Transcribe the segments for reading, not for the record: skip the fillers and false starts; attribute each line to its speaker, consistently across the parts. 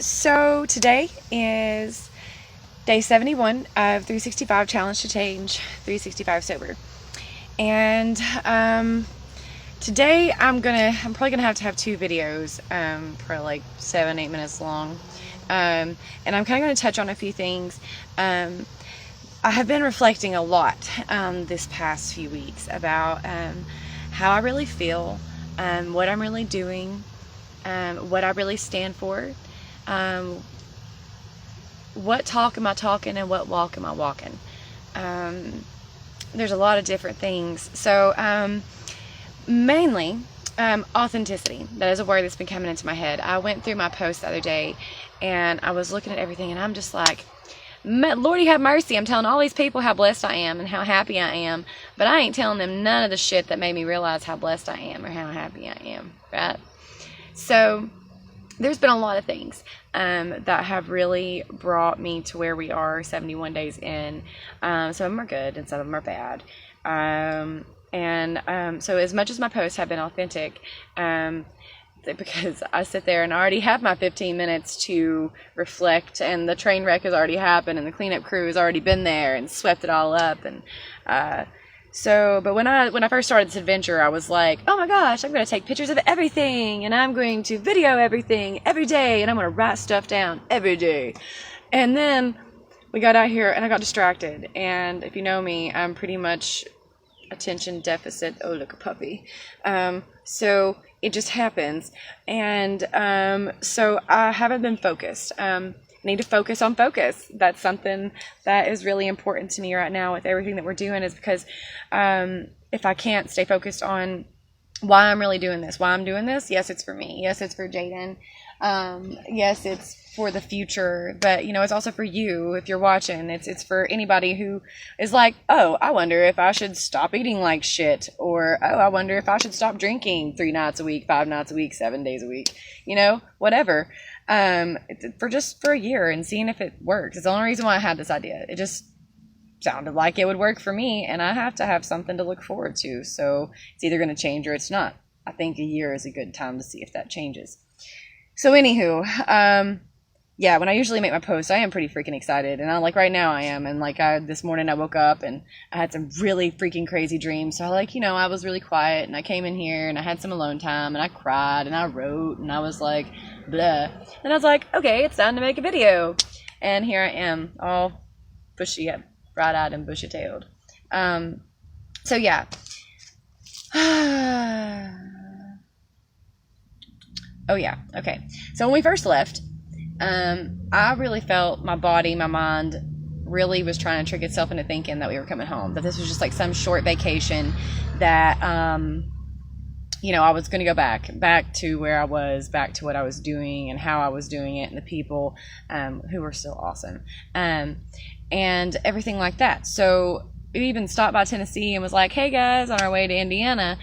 Speaker 1: So today is day 71 of 365 Challenge to Change 365 Sober. And today I'm probably gonna have two videos, for like 7-8 minutes long. And I'm kind of going to touch on a few things. I have been reflecting a lot this past few weeks about how I really feel, what I'm really doing, what I really stand for, what talk am I talking, and what walk am I walking. There's a lot of different things. So mainly authenticity. That is a word that's been coming into my head. I went through my post the other day and I was looking at everything and I'm just like, Lordy have mercy, I'm telling all these people how blessed I am and how happy I am, but I ain't telling them none of the shit that made me realize how blessed I am or how happy I am, right? So there's been a lot of things that have really brought me to where we are 71 days in. Some of them are good and some of them are bad. So as much as my posts have been authentic, because I sit there and I already have my 15 minutes to reflect, and the train wreck has already happened and the cleanup crew has already been there and swept it all up. And but when I first started this adventure, I was like, oh my gosh, I'm going to take pictures of everything and I'm going to video everything every day and I'm going to write stuff down every day. And then we got out here and I got distracted. And if you know me, I'm pretty much attention deficit. Oh, look, a puppy. So it just happens. And so I haven't been focused. I need to focus on focus. That's something that is really important to me right now with everything that we're doing, is because if I can't stay focused on why I'm really doing this, why I'm doing this, yes, it's for me. Yes, it's for Jaden. Yes, it's for the future, but it's also for you if you're watching. It's for anybody who is like, oh, I wonder if I should stop eating like shit, or oh, I wonder if I should stop drinking 3 nights a week, 5 nights a week, 7 days a week, whatever. For a year and seeing if it works. It's the only reason why I had this idea. It just sounded like it would work for me, and I have to have something to look forward to. So it's either going to change or it's not. I think a year is a good time to see if that changes. So anywho, yeah, when I usually make my posts, I am pretty freaking excited. And right now I am. And this morning I woke up and I had some really freaking crazy dreams. So I was really quiet and I came in here and I had some alone time and I cried and I wrote and I was like, blah. And I was like, okay, it's time to make a video. And here I am, all bushy, bright-eyed and bushy-tailed. So yeah. Oh yeah, okay. So when we first left, I really felt my body, my mind really was trying to trick itself into thinking that we were coming home, that this was just like some short vacation, that I was going to go back to where I was, back to what I was doing and how I was doing it, and the people who were still awesome, and everything like that. So we even stopped by Tennessee and was like, hey guys, on our way to Indiana.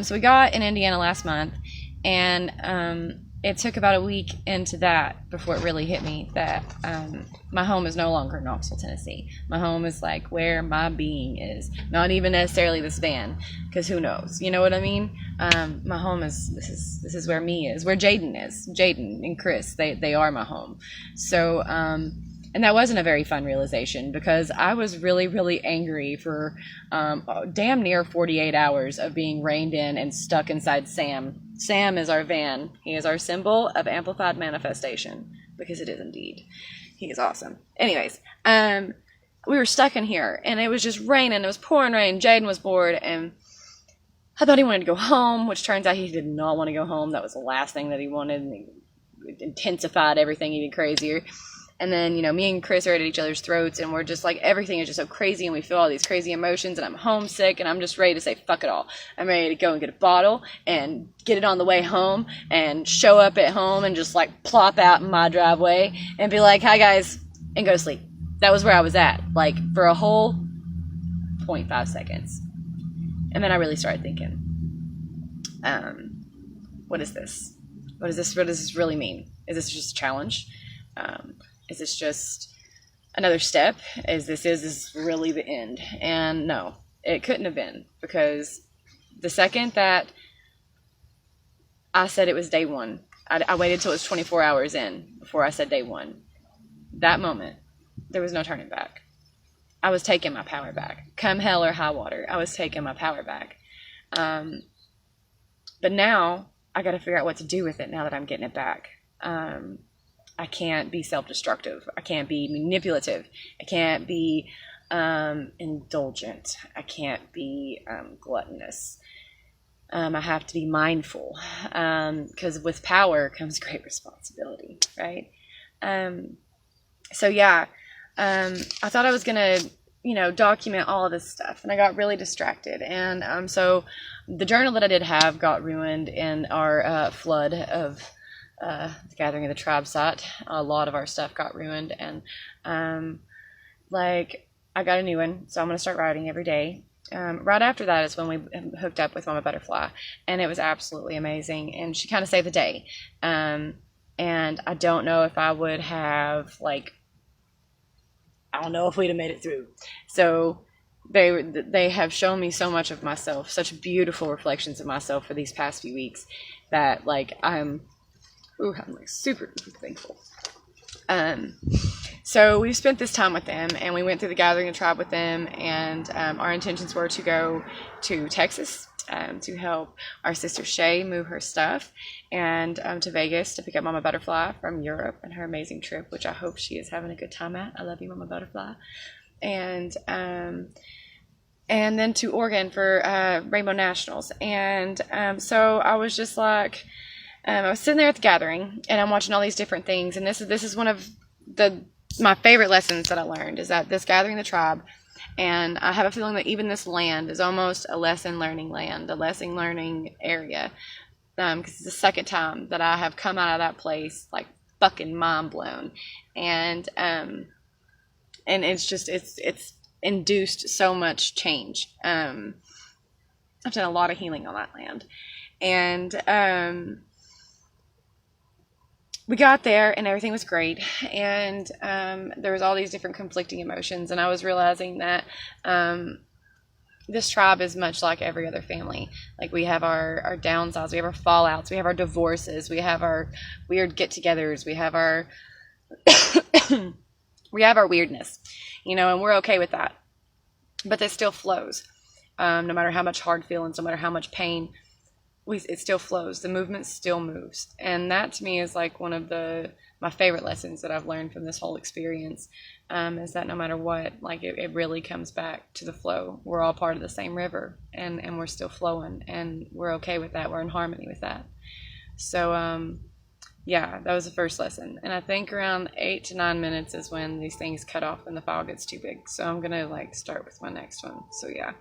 Speaker 1: So we got in Indiana last month, and it took about a week into that before it really hit me that my home is no longer Knoxville, Tennessee. My home is like where my being is, not even necessarily this van, because who knows, you know what I mean? My home is, this is where me is, where Jaden is. Jaden and Chris, they are my home. So and that wasn't a very fun realization, because I was really, really angry for damn near 48 hours of being reined in and stuck inside Sam. Sam is our van. He is our symbol of amplified manifestation, because it is indeed. He is awesome. Anyways, we were stuck in here, and it was just raining. It was pouring rain. Jaden was bored, and I thought he wanted to go home, which turns out he did not want to go home. That was the last thing that he wanted, and it intensified everything even crazier. And then, me and Chris are at each other's throats, and we're just like, everything is just so crazy, and we feel all these crazy emotions, and I'm homesick, and I'm just ready to say, fuck it all. I'm ready to go and get a bottle and get it on the way home and show up at home and just plop out in my driveway and be like, hi guys, and go to sleep. That was where I was at, for a whole 0.5 seconds. And then I really started thinking, what is this? What does this really mean? Is this just a challenge? Is this just another step? Is this really the end? And no, it couldn't have been, because the second that I said it was day one, I waited till it was 24 hours in before I said day one. That moment, there was no turning back. I was taking my power back. Come hell or high water, I was taking my power back. But now I got to figure out what to do with it now that I'm getting it back. I can't be self-destructive. I can't be manipulative. I can't be indulgent. I can't be gluttonous. I have to be mindful, because with power comes great responsibility, right? So yeah, I thought I was gonna, document all of this stuff, and I got really distracted. And so the journal that I did have got ruined in our flood of the Gathering of the Tribe site. A lot of our stuff got ruined, and I got a new one, so I'm gonna start writing every day. Right after that is when we hooked up with Mama Butterfly, and it was absolutely amazing, and she kind of saved the day. And I don't know if I would have, I don't know if we'd have made it through. So they have shown me so much of myself, such beautiful reflections of myself for these past few weeks, that I'm super thankful. So we spent this time with them, and we went through the Gathering of the Tribe with them, and our intentions were to go to Texas to help our sister Shay move her stuff, and to Vegas to pick up Mama Butterfly from Europe and her amazing trip, which I hope she is having a good time at. I love you, Mama Butterfly. And then to Oregon for Rainbow Nationals. And so I was just I was sitting there at the gathering, and I'm watching all these different things, and this is one of my favorite lessons that I learned, is that this Gathering the Tribe, and I have a feeling that even this land is almost a lesson learning land, a lesson learning area, because it's the second time that I have come out of that place fucking mind blown, and it's just it's induced so much change. I've done a lot of healing on that land, and we got there and everything was great, and there was all these different conflicting emotions, and I was realizing that this tribe is much like every other family. We have our downsides, we have our fallouts, we have our divorces, we have our weird get-togethers, we have our weirdness, and we're okay with that, but it still flows. No matter how much hard feelings, no matter how much pain, it still flows. The movement still moves, and that to me is one of my favorite lessons that I've learned from this whole experience. Is that no matter what, it really comes back to the flow. We're all part of the same river, and we're still flowing, and we're okay with that. We're in harmony with that. So yeah, that was the first lesson, and I think around 8 to 9 minutes is when these things cut off and the file gets too big. So I'm gonna start with my next one. So yeah.